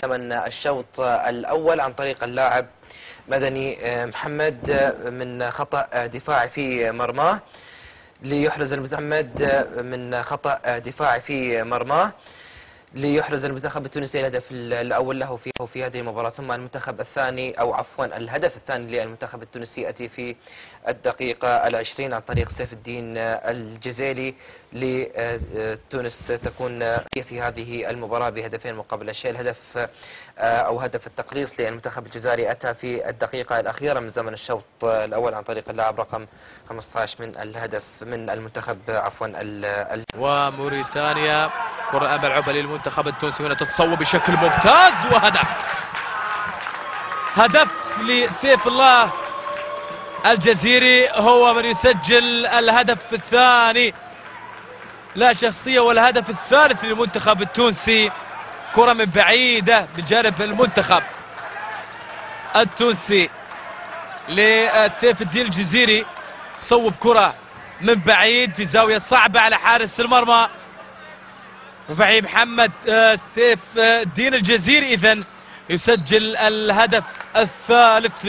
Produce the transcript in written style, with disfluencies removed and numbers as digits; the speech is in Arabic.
من الشوط الأول عن طريق اللاعب مدني محمد من خطأ دفاعي في مرماه ليحرز المحمد من خطأ دفاعي في مرماه ليحرز المنتخب التونسي الهدف الأول له في هذه المباراة. ثم المنتخب الثاني أو عفوا الهدف الثاني للمنتخب التونسي يأتي في الدقيقة 20 عن طريق سيف الدين الجزيلي لتونس تكون في هذه المباراة بهدفين مقابل لا شيء. الهدف أو هدف التقليص للمنتخب الجزائري أتى في الدقيقة الأخيرة من زمن الشوط الأول عن طريق اللاعب رقم 15 من الهدف من المنتخب عفوا وموريتانيا. كرة ملعوبة للمنتخب التونسي هنا تتصوب بشكل ممتاز هدف لسيف الله الجزيري، هو من يسجل الهدف الثاني، لا شخصية، والهدف الثالث للمنتخب التونسي. كرة من بعيدة بجانب المنتخب التونسي لسيف الدين الجزيري، صوب كرة من بعيد في زاوية صعبة على حارس المرمى ربيع محمد. سيف الدين الجزيري إذن يسجل الهدف الثالث.